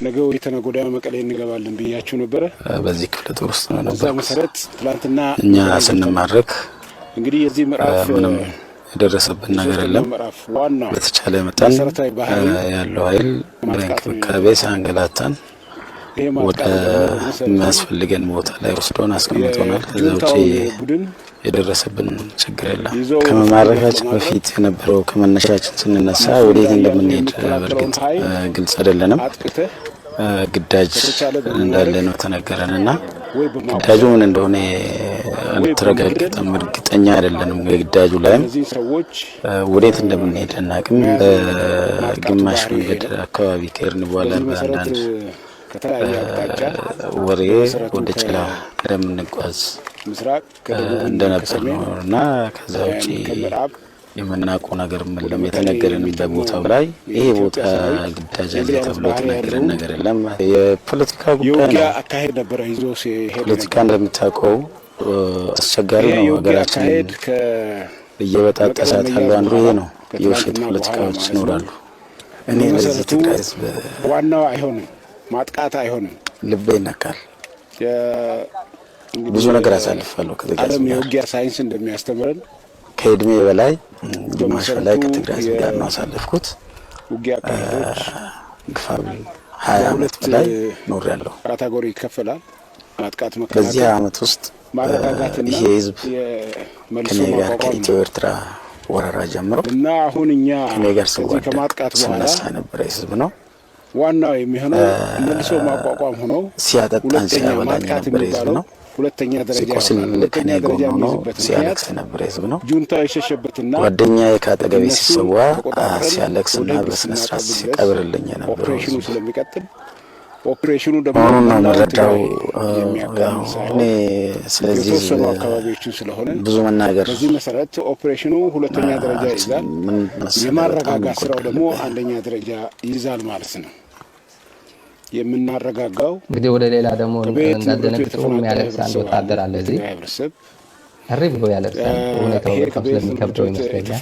ነገው የተነጎዳ መቀሌ እንገባለን ብያችሁ ነበር። በዚህ ክፍለ ጦር ውስጥ ነው ነበር። በዛ መሰረት ትላንትና እኛ ስንማረክ እንግዲህ የዚህ ምዕራፍ ምንም የደረሰብን ነገር የለም። በተቻለ መጠን ያለው ኃይል በእንክብካቤ ሳንገላታን ወደ የሚያስፈልገን ቦታ ላይ ወስዶን አስቀምጦናል። ከዛ ውጪ የደረሰብን ችግር የለም። ከመማረካችን በፊት የነበረው ከመነሻችን ስንነሳ ወዴት እንደምንሄድ በእርግጥ ግልጽ አይደለንም። ግዳጅ እንዳለ ነው ተነገረንና ግዳጁ ምን እንደሆነ አልተረጋገጠም፣ እርግጠኛ አይደለንም። ግዳጁ ላይም ወዴት እንደምንሄድ አናውቅም። በግማሽ መንገድ አካባቢ ከሄድን በኋላ በአንዳንድ ወሬ ወደ ጭላ እንደምንጓዝ እንደነበር ነው እና ከዛ ውጪ የምናውቀው ነገር ምንም የተነገረንም በቦታው ላይ ይሄ ቦታ ግዳጅ አለ ተብሎ የተነገረን ነገር የለም። የፖለቲካ ጉዳይ ነው። ፖለቲካ እንደምታውቀው አስቸጋሪ ነው። ሀገራችን እየበጣጠሳት ያለው አንዱ ይሄ ነው። የውሸት ፖለቲካዎች ይኖራሉ። እኔ ለዚህ ትግራይ ህዝብ ዋናው አይሆንም፣ ማጥቃት አይሆንም። ልቤ ይነካል። ብዙ ነገር አሳልፋለሁ ከትግራይ ህዝብ ጋር። የውጊያ ሳይንስ እንደሚያስተምረን ከእድሜ በላይ ግማሽ በላይ ከትግራይ ህዝብ ጋር ነው አሳልፍኩት። ውጊያ ካሄዶች ግፋቢ 20 ዓመት በላይ ኖሬያለሁ። ካታጎሪ ይከፈላል። ማጥቃት መከላከል። በዚህ ዓመት ውስጥ ይሄ ህዝብ ከኔ ጋር ከኢትዮ ኤርትራ ወረራ ጀምሮ እና አሁን እኛ ከኔ ጋር ከማጥቃት በኋላ የነበረ ህዝብ ነው። ዋናው የሚሆነው መልሶ ማቋቋም ሆኖ ሲያጠጣን ሲያበላኝ የነበረ ህዝብ ነው። ሁለተኛ ደረጃ ከኔ ጎን ሆኖ ሲያለቅስ የነበረ ህዝብ ነው። ጁንታው የሸሸበትና ጓደኛዬ ከአጠገቤ ሲሰዋ ሲያለቅስና በስነ ስርዓት ሲቀብርልኝ የነበረ ኦፕሬሽኑ ስለሚቀጥል ኦፕሬሽኑ ደግሞ ነው መረዳው እኔ። ስለዚህ አካባቢዎችን ስለሆነ ብዙ መናገር በዚህ መሰረት ኦፕሬሽኑ ሁለተኛ ደረጃ ይዛል። የማረጋጋት ስራው ደግሞ አንደኛ ደረጃ ይዛል ማለት ነው። የምናረጋጋው እንግዲህ ወደ ሌላ ደግሞ እንዳደነግጡ የሚያለቅስ አንድ ወታደር አለ እዚህ እሪ ብሎ ያለቅሳል። ሁኔታው በጣም ስለሚከብደው ይመስለኛል።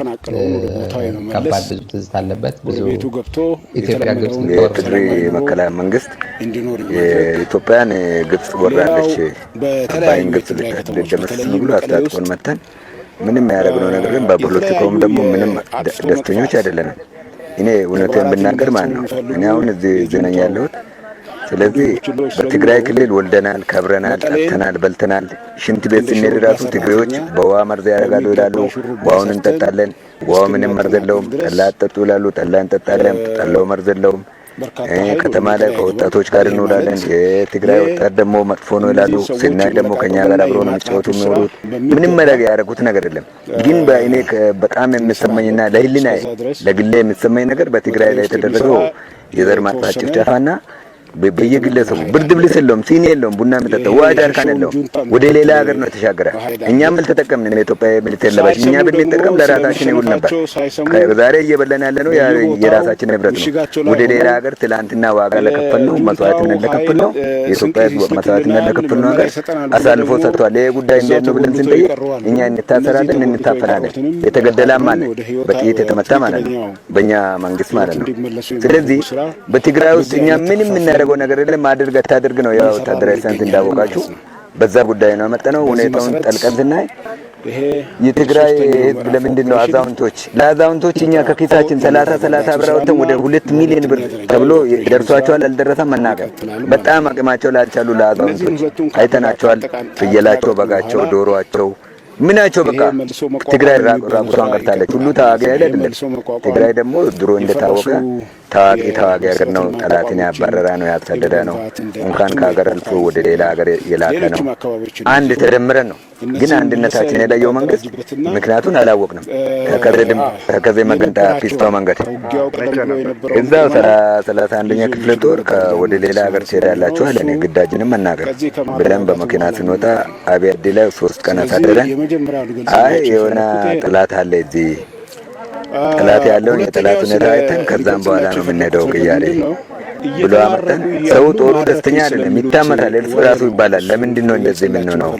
ከባድ ብዙ ትዝታ አለበት። ብዙ ኢትዮጵያ ግብጽ የትግሬ መከላከያ መንግስት የኢትዮጵያን ግብጽ ወራለች አባይን ግብጽ ልትደመስስ ብሎ አስታጥቆን መተን ምንም ያደረግነው ነገር ግን በፖለቲካውም ደግሞ ምንም ደስተኞች አይደለንም። እኔ እውነቴን ብናገር ማለት ነው እኔ አሁን እዚህ ነኝ ያለሁት። ስለዚህ በትግራይ ክልል ወልደናል፣ ከብረናል፣ ጠጥተናል፣ በልተናል። ሽንት ቤት ስንሄድ ራሱ ትግሬዎች በውሃ መርዝ ያደርጋሉ ይላሉ። ውሃውን እንጠጣለን። ውሃው ምንም መርዝ የለውም። ጠላ አጠጡ ይላሉ። ጠላ እንጠጣለን። ጠላው መርዝ የለውም። ከተማ ላይ ከወጣቶች ጋር እንውላለን። የትግራይ ወጣት ደግሞ መጥፎ ነው ይላሉ። ስናይ ደግሞ ከኛ ጋር አብሮ ነው የሚጫወቱ የሚኖሩት። ምንም ያደረጉት ነገር የለም። ግን በእኔ በጣም የሚሰማኝና ለህሊናዬ ለግሌ የሚሰማኝ ነገር በትግራይ ላይ የተደረገው የዘር ማጥፋት ጭፍጨፋና በየግለሰቡ ብርድ ልብስ የለውም፣ ሲኒ የለውም፣ ቡና የሚጠጣው ውሃ ዳርካን የለውም። ወደ ሌላ ሀገር ነው የተሻገረ። እኛም አልተጠቀምንም። የኢትዮጵያ ሚሊቴር ለባሽ እኛ ብንጠቀም ለራሳችን ይውል ነበር። ዛሬ እየበላን ያለ ነው የራሳችን ንብረት ነው። ወደ ሌላ ሀገር ትላንትና ዋጋ ለከፈልነው መስዋዕትነት ለከፈልነው የኢትዮጵያ ህዝብ መስዋዕትነት ለከፈልነው ሀገር አሳልፎ ሰጥቷል። ይሄ ጉዳይ እንዴት ነው ብለን ስንጠይቅ እኛ እንታሰራለን፣ እንታፈናለን። የተገደላም አለ፣ በጥይት የተመታ ማለት ነው፣ በእኛ መንግስት ማለት ነው። ስለዚህ በትግራይ ውስጥ እኛ ምንም የምናደርገው ነገር የለም። ማድረግ አታድርግ ነው ያው ወታደራዊ ሳይንስ እንዳወቃችሁ በዛ ጉዳይ ነው መጠነው። ሁኔታውን ጠልቀን ስናይ የትግራይ ህዝብ ለምንድን ነው ለአዛውንቶች እኛ ከኪሳችን 30 ብር አውጥተን ወደ 2 ሚሊዮን ብር ተብሎ ደርሷቸዋል አልደረሰም መናገር። በጣም አቅማቸው ላልቻሉ ለአዛውንቶች አይተናቸዋል። ፍየላቸው፣ በጋቸው፣ ዶሮአቸው ምናቸው በቃ ትግራይ ራቁቷን ቀርታለች። ሁሉ ታዋቂ አይደለም። ትግራይ ደግሞ ድሮ እንደታወቀ ታዋቂ ሀገር ነው። ጠላትን ያባረረ ነው፣ ያሳደደ ነው። እንኳን ከሀገር አልፎ ወደ ሌላ ሀገር የላከ ነው። አንድ ተደምረን ነው። ግን አንድነታችን የለየው መንግስት ምክንያቱን አላወቅንም። ከከዜ መገንጠያ ፊስታው መንገድ እዛው 31ኛ ክፍለ ጦር ወደ ሌላ ሀገር ትሄዳላችሁ አለ። እኔ ግዳጅንም መናገር ብለን በመኪና ስንወጣ አብያዲ ላይ 3 ቀን አሳደረን። አይ የሆነ ጠላት አለ እዚህ ጠላት ያለውን የጠላት ሁኔታ አይተን ከዛም በኋላ ነው የምንሄደው ቅያሬ ብሎ አመጣን። ሰው ጦሩ ደስተኛ አይደለም፣ ይታመታል፣ እርስ በራሱ ይባላል። ለምንድን ነው እንደዚህ የምንሆነው?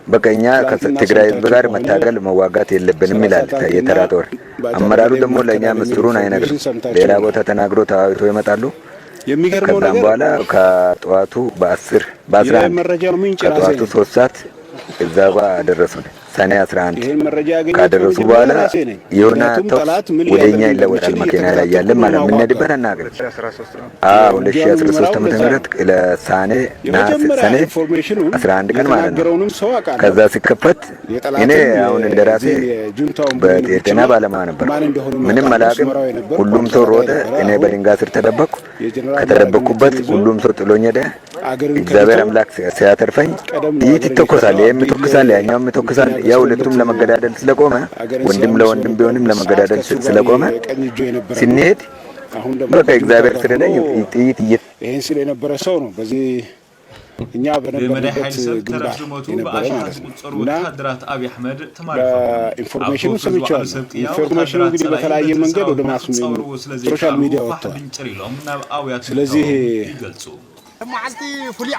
በቀኛ ከትግራይ ህዝብ ጋር መታገል መዋጋት የለብንም ይላል የተራ ጦር። አመራሩ ደግሞ ለእኛ ምስጢሩን አይነግርም። ሌላ ቦታ ተናግሮ ተዋይቶ ይመጣሉ። የሚገርመው ነገር በኋላ ከጠዋቱ በ11 መረጃው ምንጭ ከጠዋቱ 3 ሰዓት እዛ ጋር አደረሱን። ሰኔ 11 ይሄን መረጃ ያገኘው ካደረሱ በኋላ የሆነ ወደኛ ይለወጣል መኪና ላይ ያለ ማለት ምን ነበር አናገር 2013 ዓመተ ምህረት ለሰኔ 11 ቀን ማለት ነው። ከዛ ሲከፈት እኔ አሁን እንደራሴ በጤና ባለሙያ ነበር፣ ምንም አላውቅም። ሁሉም ሰው ሮጠ፣ እኔ በድንጋይ ስር ተደበቅኩ። ከተደበቅኩበት ሁሉም ሰው ጥሎኝ ሄደ። እግዚአብሔር አምላክ ሲያተርፈኝ ጥይት ይተኮሳል፣ የሚተኮሳል፣ ያኛውም ይተኮሳል። ያው ሁለቱም ለመገዳደል ስለቆመ ወንድም ለወንድም ቢሆንም ለመገዳደል ስለቆመ ስንሄድ በቃ እግዚአብሔር ስለደኝ ጥይት ይሄን ሲል የነበረ ሰው ነው። በዚህ እኛ በነበረበት ግንባር የነበረ ማለት ነው። እና ኢንፎርሜሽኑ ሰምቻለሁ። ኢንፎርሜሽኑ እንግዲህ በተለያየ መንገድ ወደ ማስ ሶሻል ሚዲያ ወጥቷል። ስለዚህ ማዓልቲ ፍሉይ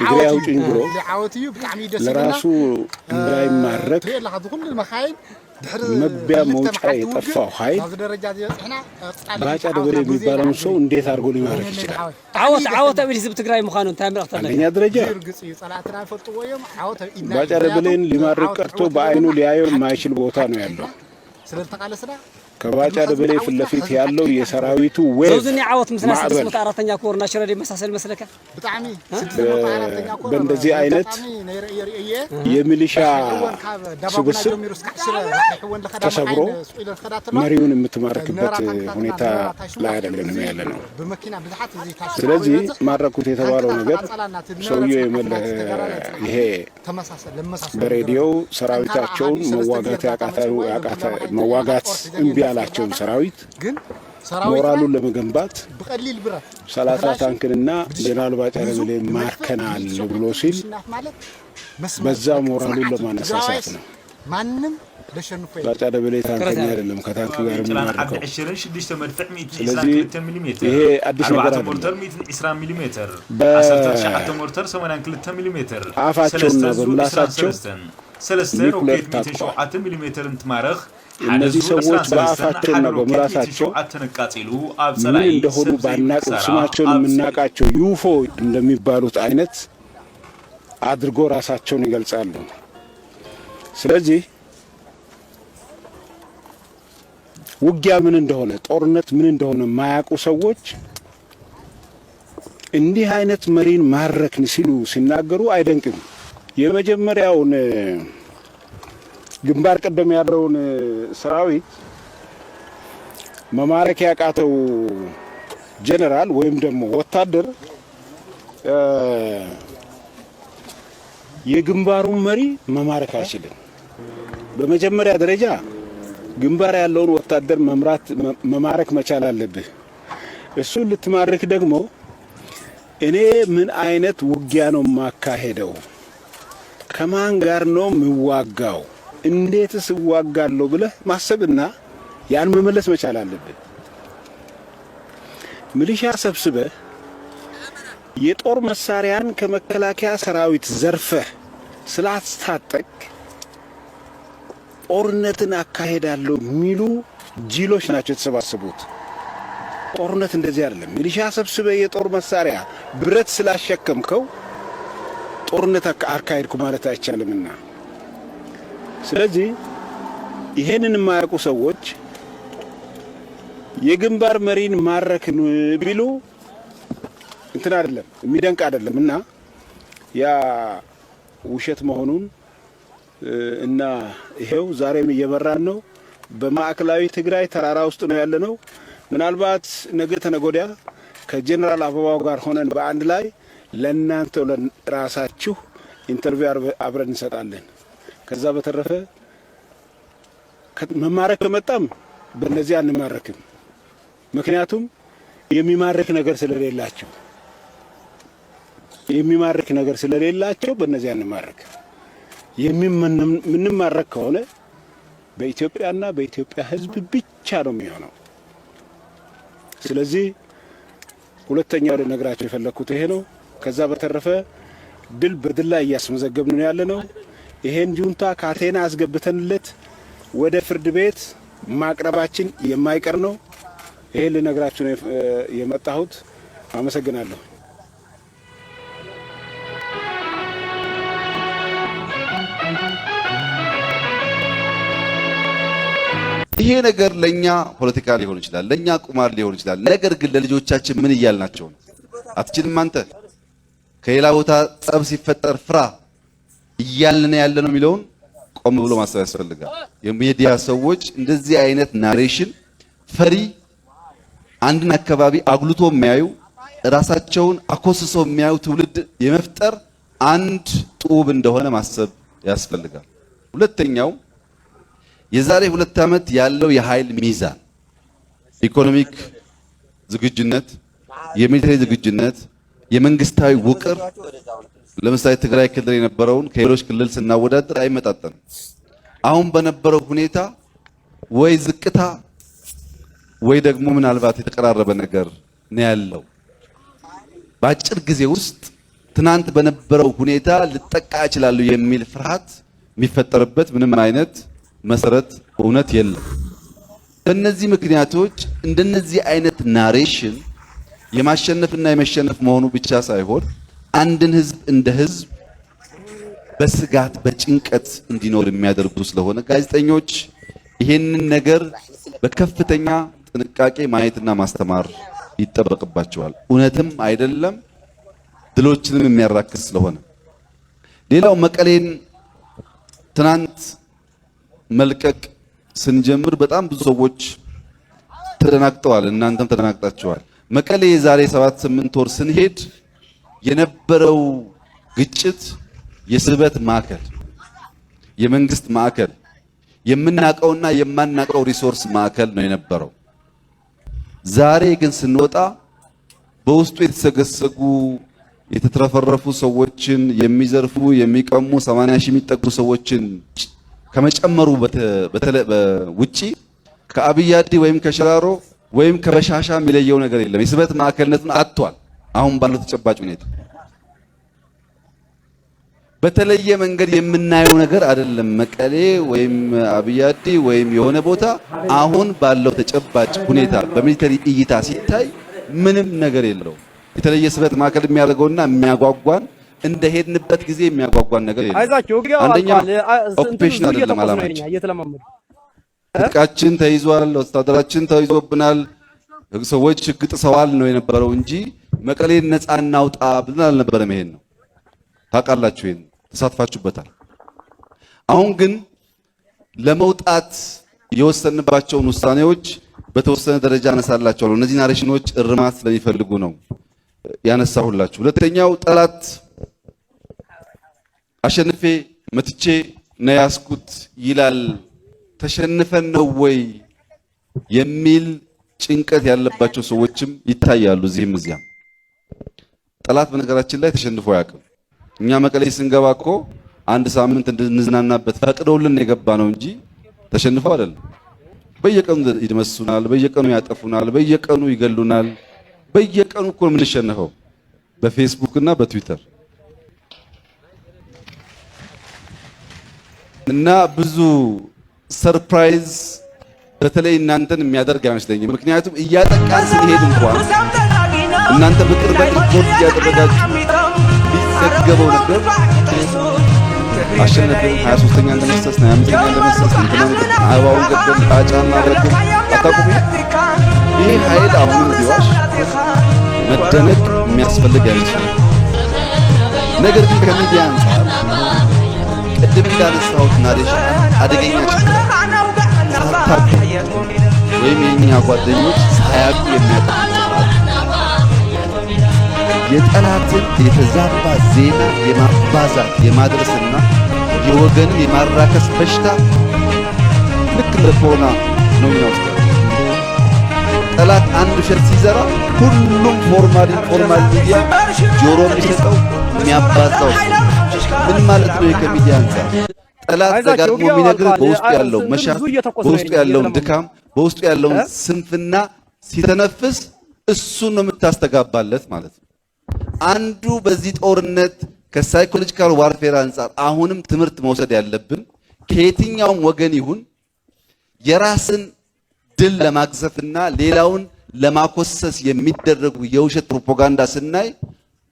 ዓወትዩ ብጣዕሚ ደስ ይላል። ለራሱ እንዳይማረክ መግቢያ መውጫ የጠፋው ኃይል ባጫ ደበሌ የሚባለውን ሰው እንዴት አድርጎ ሊማረክ ይችላል? ዓወት አብይ ህዝብ ትግራይ መሆኑ ታምራክታ አንደኛ ደረጃ ባጫ ደበሌን ሊማረክ ቀርቶ በአይኑ ሊያየው የማይችል ቦታ ነው ያለው። ከባጫ ደበሌ ፊት ለፊት ያለው የሰራዊቱ ወይስ ዘውዝኒ ዓወት ምስና 604ኛ ኮርና ሽረዲ መሳሰል መስለከ በጣም በእንደዚህ አይነት የሚሊሻ ስብስብ ተሰብሮ መሪውን የምትማረክበት ሁኔታ ላይ አይደለም ያለ ነው። ስለዚህ ማረኩት የተባለው ነገር ሰውዬው ይሄ በሬዲዮ ሰራዊታቸውን መዋጋት እምቢ ያላቸውን ሰራዊት ሞራሉን ለመገንባት 30 ታንክንና ጀነራል ባጫ ደበሌ ማርከናል ብሎ ሲል በዛ ሞራሉን ለማነሳሳት ነው። ማንንም ባጫ ደበሌ ታንከኛ አይደለም፣ ከታንክ ጋር የሚማርከው። ስለዚህ ይሄ አዲስ ነገር አይደለም። በአፋቸውና በምላሳቸው ኒኩሌር ታጥቋል። እነዚህ ሰዎች በአፋቸውና በምላሳቸው ምን እንደሆኑ ባናቅም ስማቸውን የምናውቃቸው ዩፎ እንደሚባሉት አይነት አድርጎ ራሳቸውን ይገልጻሉ። ስለዚህ ውጊያ ምን እንደሆነ፣ ጦርነት ምን እንደሆነ የማያውቁ ሰዎች እንዲህ አይነት መሪን ማረክን ሲሉ ሲናገሩ አይደንቅም። የመጀመሪያውን ግንባር ቀደም ያለውን ሰራዊት መማረክ ያቃተው ጀነራል ወይም ደግሞ ወታደር የግንባሩን መሪ መማረክ አይችልም። በመጀመሪያ ደረጃ ግንባር ያለውን ወታደር መማረክ መቻል አለብህ። እሱን ልትማርክ ደግሞ እኔ ምን አይነት ውጊያ ነው ማካሄደው፣ ከማን ጋር ነው ምዋጋው፣ እንዴትስ እዋጋለሁ ብለህ ማሰብና ያን መመለስ መቻል አለብህ። ሚሊሻ ሰብስበህ የጦር መሳሪያን ከመከላከያ ሰራዊት ዘርፈህ ስላስታጠቅ ጦርነትን አካሄዳለሁ የሚሉ ጅሎች ናቸው የተሰባሰቡት። ጦርነት እንደዚህ አይደለም። ሚሊሻ ሰብስበህ የጦር መሳሪያ ብረት ስላሸከምከው ጦርነት አካሄድኩ ማለት አይቻልምና፣ ስለዚህ ይሄንን የማያውቁ ሰዎች የግንባር መሪን ማረክን ቢሉ እንትን አይደለም፣ የሚደንቅ አይደለም። እና ያ ውሸት መሆኑን እና ይሄው ዛሬም እየበራን ነው። በማዕከላዊ ትግራይ ተራራ ውስጥ ነው ያለነው። ምናልባት ነገ ተነጎዲያ ከጀነራል አበባው ጋር ሆነን በአንድ ላይ ለእናንተ ለራሳችሁ ኢንተርቪው አብረን እንሰጣለን። ከዛ በተረፈ መማረክ ከመጣም በእነዚህ አንማረክም። ምክንያቱም የሚማረክ ነገር ስለሌላቸው በእነዚህ አንማረክ። የምንማረክ ከሆነ በኢትዮጵያና በኢትዮጵያ ሕዝብ ብቻ ነው የሚሆነው። ስለዚህ ሁለተኛው ልነግራቸው የፈለኩት ይሄ ነው። ከዛ በተረፈ ድል በድል ላይ እያስመዘገብን ነው ያለነው። ይሄን ጁንታ ካቴና አስገብተንለት ወደ ፍርድ ቤት ማቅረባችን የማይቀር ነው። ይሄን ልነግራችሁ ነው የመጣሁት። አመሰግናለሁ። ይሄ ነገር ለኛ ፖለቲካ ሊሆን ይችላል፣ ለኛ ቁማር ሊሆን ይችላል። ነገር ግን ለልጆቻችን ምን እያልናቸው ነው? አትችልም አንተ ከሌላ ቦታ ጸብ ሲፈጠር ፍራ እያልን ያለ ነው የሚለውን ቆም ብሎ ማሰብ ያስፈልጋል። የሚዲያ ሰዎች እንደዚህ አይነት ናሬሽን ፈሪ አንድን አካባቢ አጉልቶ የሚያዩ ራሳቸውን አኮስሰው የሚያዩ ትውልድ የመፍጠር አንድ ጡብ እንደሆነ ማሰብ ያስፈልጋል። ሁለተኛው የዛሬ 2 ዓመት ያለው የኃይል ሚዛን ኢኮኖሚክ ዝግጁነት፣ የሚሊተሪ ዝግጁነት፣ የመንግስታዊ ውቅር ለምሳሌ ትግራይ ክልል የነበረውን ከሌሎች ክልል ስናወዳደር አይመጣጠንም። አሁን በነበረው ሁኔታ ወይ ዝቅታ ወይ ደግሞ ምናልባት የተቀራረበ ነገር ነው ያለው። በአጭር ጊዜ ውስጥ ትናንት በነበረው ሁኔታ ልጠቃ ይችላል የሚል ፍርሃት የሚፈጠርበት ምንም አይነት መሰረት እውነት የለም። በእነዚህ ምክንያቶች እንደነዚህ አይነት ናሬሽን የማሸነፍና የመሸነፍ መሆኑ ብቻ ሳይሆን አንድን ህዝብ እንደ ህዝብ በስጋት በጭንቀት እንዲኖር የሚያደርጉ ስለሆነ ጋዜጠኞች ይሄንን ነገር በከፍተኛ ጥንቃቄ ማየትና ማስተማር ይጠበቅባቸዋል። እውነትም አይደለም ድሎችንም የሚያራክስ ስለሆነ። ሌላው መቀሌን ትናንት መልቀቅ ስንጀምር በጣም ብዙ ሰዎች ተደናግጠዋል። እናንተም ተደናግጣችኋል። መቀሌ የዛሬ 7-8 ወር ስንሄድ የነበረው ግጭት የስበት ማዕከል፣ የመንግስት ማዕከል፣ የምናቀውና የማናቀው ሪሶርስ ማዕከል ነው የነበረው። ዛሬ ግን ስንወጣ በውስጡ የተሰገሰጉ የተትረፈረፉ ሰዎችን የሚዘርፉ የሚቀሙ 80 ሺህ የሚጠጉ ሰዎችን ከመጨመሩ ውጪ ከአብያዲ ወይም ከሽራሮ ወይም ከበሻሻ የሚለየው ነገር የለም። የስበት ማዕከልነቱን አጥቷል። አሁን ባለው ተጨባጭ ሁኔታ በተለየ መንገድ የምናየው ነገር አይደለም። መቀሌ ወይም አብያዲ ወይም የሆነ ቦታ አሁን ባለው ተጨባጭ ሁኔታ በሚሊተሪ እይታ ሲታይ ምንም ነገር የለው። የተለየ ስበት ማዕከል የሚያደርገውና የሚያጓጓን እንደሄድንበት ጊዜ የሚያጓጓን ነገር የለም። አንደኛ ኦኩፔሽን አይደለም ዓላማችን። ትጥቃችን ተይዟል፣ ወታደራችን ተይዞብናል፣ ሰዎች ሕግ ጥሰዋል ነው የነበረው እንጂ መቀሌን ነፃ እናውጣ ብለን አልነበረም። ይሄን ነው ታውቃላችሁ፣ ይሄን ተሳትፋችሁበታል። አሁን ግን ለመውጣት የወሰንባቸውን ውሳኔዎች በተወሰነ ደረጃ አነሳላችኋለሁ። እነዚህ ናሬሽኖች እርማት ስለሚፈልጉ ነው ያነሳሁላችሁ። ሁለተኛው ጠላት አሸንፌ መትቼ ነው ያስኩት ይላል። ተሸንፈን ነው ወይ የሚል ጭንቀት ያለባቸው ሰዎችም ይታያሉ እዚህም እዚያም። ጠላት በነገራችን ላይ ተሸንፎ አያውቅም። እኛ መቀሌ ስንገባ እኮ 1 ሳምንት እንድንዝናናበት ፈቅደውልን የገባ ነው እንጂ ተሸንፈው አይደለም። በየቀኑ ይደመስሱናል፣ በየቀኑ ያጠፉናል፣ በየቀኑ ይገሉናል። በየቀኑ እኮ የምንሸነፈው በፌስቡክ እና በትዊተር እና ብዙ ሰርፕራይዝ በተለይ እናንተን የሚያደርግ አይመስለኝም። ምክንያቱም እያጠቃን ስንሄድ እንኳን እናንተ በቅርበት ሪፖርት እያደረጋችሁ ሊዘገበው ነበር። አሸነፍን 23ኛ እንደመሰስ 25ኛ እንደመሰስ እንትናን አበባውን ገደል ጣጫና ረግም አታቁም። ይህ ኃይል አሁንም ቢዋሽ መደነቅ የሚያስፈልግ አይመስልም። ነገር ግን ከሚዲያ አንጻር ቅድም እንዳነሳሁት ናሬሽን አደገኛ ችግር ሳታውቁ ወይም የኛ ጓደኞች ሳያውቁ የሚያጠፉት የጠላትን የተዛባ ዜና የማባዛት የማድረስና የወገንን የማራከስ በሽታ ልክ እንደ ኮሮና ነው የሚያወስደው። ጠላት አንድ ውሸት ሲዘራ ሁሉም ፎርማል ሚዲያ ጆሮ የሚሰጠው የሚያባዛው ምን ማለት ነው? ከሚዲያ አንፃር ጠላት ደጋግሞ የሚነግርህ በውስጡ ያለው መሻት፣ በውስጡ ያለውን ድካም፣ በውስጡ ያለውን ስንፍና ሲተነፍስ እሱን ነው የምታስተጋባለት ማለት ነው። አንዱ በዚህ ጦርነት ከሳይኮሎጂካል ዋርፌር አንፃር አሁንም ትምህርት መውሰድ ያለብን ከየትኛውም ወገን ይሁን የራስን ድል ለማግዘፍና ሌላውን ለማኮሰስ የሚደረጉ የውሸት ፕሮፓጋንዳ ስናይ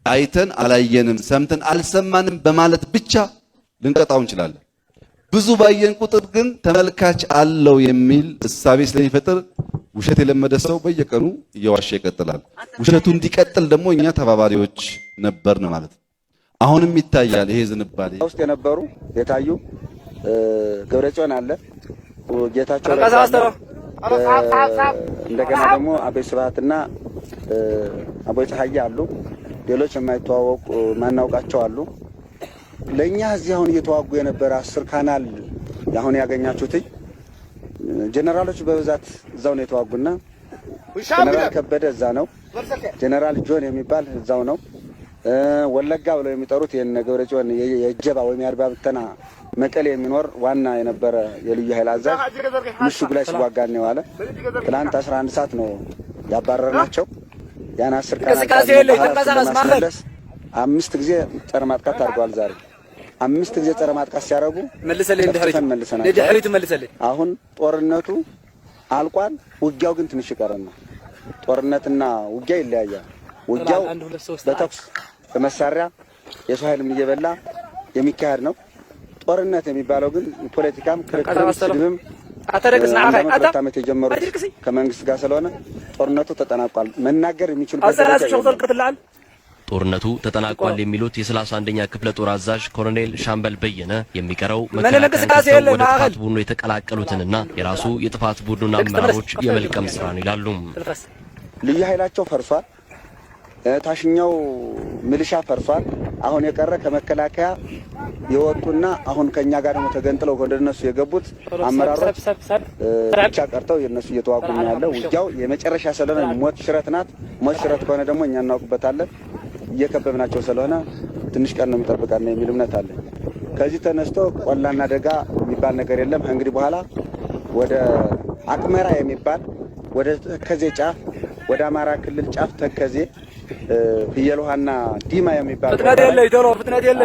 አይተን አላየንም ሰምተን አልሰማንም በማለት ብቻ ልንቀጣው እንችላለን። ብዙ ባየን ቁጥር ግን ተመልካች አለው የሚል እሳቤ ስለሚፈጥር ውሸት የለመደ ሰው በየቀኑ እየዋሸ ይቀጥላል። ውሸቱ እንዲቀጥል ደግሞ እኛ ተባባሪዎች ነበርን ማለት ነው። አሁንም ይታያል ይሄ ዝንባሌ ውስጥ የነበሩ የታዩ ገብረጽዮን አለ ጌታቸው እንደገና ደግሞ አቤ ስብሃትና አቦይ ፀሐይ አሉ። ሌሎች የማይተዋወቁ ማናውቃቸው አሉ። ለኛ እዚህ አሁን እየተዋጉ የነበረ 10 ካናል አሁን ያገኛችሁት ጀነራሎች በብዛት እዛው ነው የተዋጉና ጀነራል ከበደ እዛ ነው። ጀነራል ጆን የሚባል እዛው ነው። ወለጋ ብለው የሚጠሩት የነገብረጽዮን የጀባ ወይም የአርባ ብተና መቀሌ የሚኖር ዋና የነበረ የልዩ ኃይል አዛዥ ምሽጉ ላይ ሲዋጋ ነው ያለ። ትናንት 11 ሰዓት ነው ያባረርናቸው። ያን 10 ካናል 5 ጊዜ ጸረ ማጥቃት አድርገዋል። ዛሬ 5 ጊዜ ጸረ ማጥቃት ሲያደርጉ መልሰልን። አሁን ጦርነቱ አልቋል። ውጊያው ግን ትንሽ ይቀርና ጦርነትና ውጊያ ይለያያል። ውጊያው በተኩስ በመሳሪያ የሰው ኃይልም እየበላ የሚካሄድ ነው። ጦርነት የሚባለው ግን ፖለቲካም ክርክርም ስድብም ዓመት የጀመሩት ከመንግስት ጋር ስለሆነ ጦርነቱ ተጠናቋል። መናገር የሚችሉበት ደረጃ ጦርነቱ ተጠናቋል የሚሉት የ31ኛ ክፍለ ጦር አዛዥ ኮሎኔል ሻምበል በየነ የሚቀረው መከላከያ ወደ ጥፋት ቡድኑ የተቀላቀሉትንና የራሱ የጥፋት ቡድኑን አመራሮች የመልቀም ስራ ነው ይላሉ። ልዩ ኃይላቸው ፈርሷል። ታሽኛው ሚሊሻ ፈርሷል። አሁን የቀረ ከመከላከያ የወጡና አሁን ከኛ ጋር ደግሞ ተገንጥለው ወደ እነሱ የገቡት አመራሮች ብቻ ቀርተው የነሱ እየተዋጉ ነው ያለው። ውጊያው የመጨረሻ ስለሆነ ሞት ሽረት ናት። ሞት ሽረት ከሆነ ደግሞ እኛ እናውቅበታለን። እየከበብናቸው ስለሆነ ትንሽ ቀን ነው የሚጠብቀን የሚል እምነት አለ። ከዚህ ተነስቶ ቆላና ደጋ የሚባል ነገር የለም። እንግዲህ በኋላ ወደ አቅመራ የሚባል ወደ ተከዜ ጫፍ ወደ አማራ ክልል ጫፍ ተከዜ ፍየልውሃና ዲማ የሚባል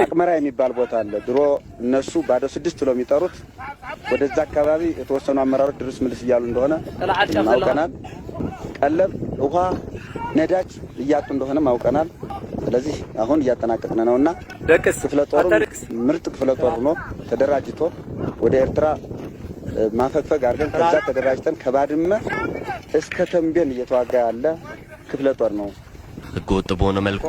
አቅመራ የሚባል ቦታ አለ። ድሮ እነሱ ባዶ 6 ብለው የሚጠሩት ወደዛ አካባቢ የተወሰኑ አመራሮች ድርስ ምልስ እያሉ እንደሆነ አውቀናል። ቀለብ፣ ውሃ፣ ነዳጅ እያጡ እንደሆነም አውቀናል። ስለዚህ አሁን እያጠናቀቅን ነውና ክፍለ ጦሩ ምርጥ ክፍለ ጦር ሆኖ ተደራጅቶ ወደ ኤርትራ ማፈግፈግ አድርገን ከዛ ተደራጅተን ከባድመ እስከ ተንቤን እየተዋጋ ያለ ክፍለ ጦር ነው። ህገወጥ በሆነ መልኩ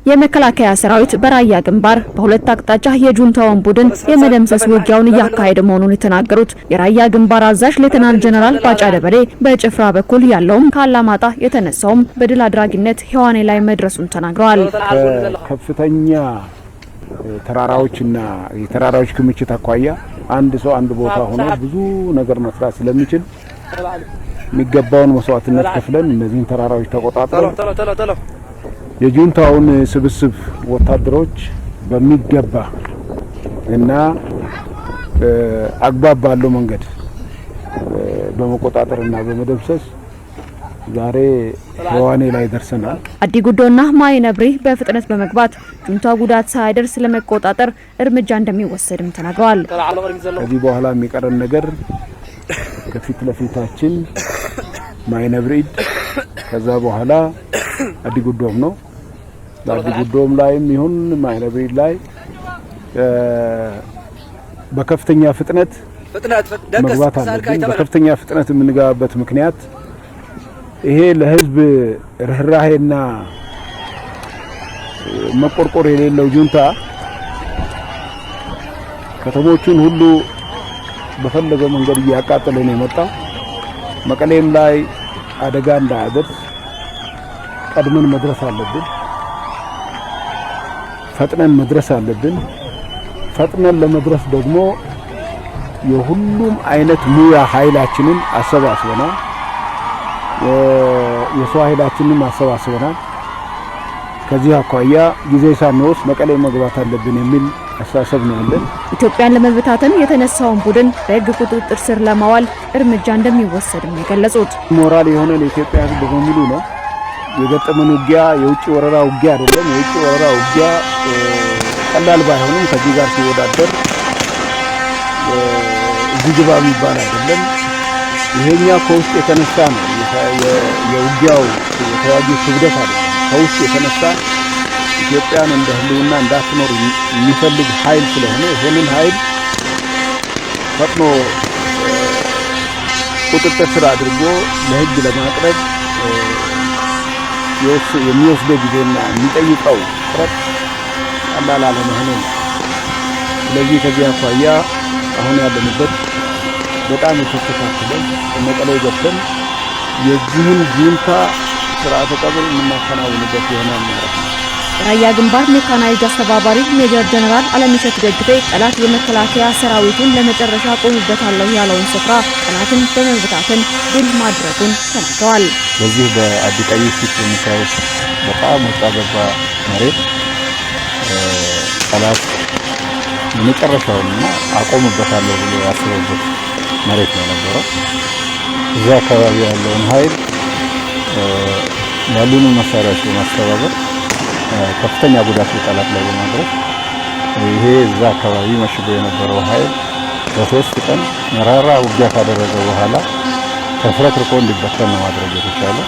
የመከላከያ ሰራዊት በራያ ግንባር በሁለት አቅጣጫ የጁንታውን ቡድን የመደምሰስ ውጊያውን እያካሄደ መሆኑን የተናገሩት የራያ ግንባር አዛዥ ሌተናንት ጀነራል ባጫ ደበሌ በጭፍራ በኩል ያለውም ካላማጣ የተነሳውም በድል አድራጊነት ሔዋኔ ላይ መድረሱን ተናግረዋል። ከፍተኛ ተራራዎችና የተራራዎች ክምችት አኳያ አንድ ሰው አንድ ቦታ ሆኖ ብዙ ነገር መስራት ስለሚችል የሚገባውን መስዋዕትነት ከፍለን እነዚህን ተራራዎች ተቆጣጥረን የጁንታውን ስብስብ ወታደሮች በሚገባ እና አግባብ ባለው መንገድ በመቆጣጠርና በመደምሰስ ዛሬ ሔዋኔ ላይ ደርሰናል። አዲጉዶና ማይነብሪ በፍጥነት በመግባት ጁንታ ጉዳት ሳይደርስ ለመቆጣጠር እርምጃ እንደሚወሰድም ተናግረዋል። ከዚህ በኋላ የሚቀረን ነገር ከፊት ለፊታችን ማይነብሪድ ከዛ በኋላ አዲጉዶም ነው። አዲጉዶም ላይም ይሁን ማይነብሪድ ላይ በከፍተኛ ፍጥነት መግባት አለብን። በከፍተኛ ፍጥነት የምንገባበት ምክንያት ይሄ ለህዝብ ርህራሄና መቆርቆር የሌለው ጁንታ ከተሞቹን ሁሉ በፈለገው መንገድ እያቃጠለ ነው የመጣው። መቀሌም ላይ አደጋ እንዳያደርስ ቀድመን መድረስ አለብን። ፈጥነን መድረስ አለብን። ፈጥነን ለመድረስ ደግሞ የሁሉም አይነት ሙያ ኃይላችንን አሰባስበናል። የሰው ኃይላችንን አሰባስበናል። ከዚህ አኳያ ጊዜ ሳንወስድ መቀሌ መግባት አለብን የሚል አስተሳሰብ ነው ያለን። ኢትዮጵያን ለመበታተን የተነሳውን ቡድን በሕግ ቁጥጥር ስር ለማዋል እርምጃ እንደሚወሰድም የገለጹት ሞራል የሆነ ለኢትዮጵያ ሕዝብ በሙሉ ነው። የገጠመን ውጊያ የውጭ ወረራ ውጊያ አይደለም። የውጭ ወረራ ውጊያ ቀላል ባይሆንም ከዚህ ጋር ሲወዳደር እዚህ ግባ የሚባል አይደለም። ይሄኛ ከውስጥ የተነሳ ነው የውጊያው የተዋጊ ክብደት አለ ከውስጥ የተነሳ ኢትዮጵያን እንደ ህልውና እንዳትኖር የሚፈልግ ኃይል ስለሆነ ይሄንን ኃይል ፈጥኖ ቁጥጥር ስር አድርጎ ለህግ ለማቅረብ የሚወስደው ጊዜና የሚጠይቀው ጥረት ቀላል አለመሆኑ ነው። ስለዚህ ከዚህ አኳያ አሁን ያለንበት በጣም የተስተካከለ መቀሌ ገብተን የዚህን ጁንታ ስርዓተ ቀብር የምናከናውንበት ይሆናል ማለት ነው። ራያ ግንባር ሜካናይዝድ አስተባባሪ ሜጀር ጀነራል አለምሸት ደግፌ ጠላት የመከላከያ ሰራዊቱን ለመጨረሻ ቆምበታለሁ ያለውን ስፍራ ጠላትን በመበታተን ድል ማድረጉን ተናግረዋል። በዚህ በአዲቀይ ፊት የሚታዩት በጣም ወጣ ገባ መሬት ጠላት የመጨረሻውንና አቆምበታለሁ ብሎ ያስበበት መሬት ነው የነበረው። እዛ አካባቢ ያለውን ኃይል ያሉን መሳሪያዎች በማስተባበር ከፍተኛ ጉዳት ጠላት ላይ በማድረስ ይሄ እዛ አካባቢ መሽጎ የነበረው ኃይል በ3 ቀን መራራ ውጊያ ካደረገ በኋላ ተፍረክርኮ እንዲበተን ነው ማድረግ የተቻለ።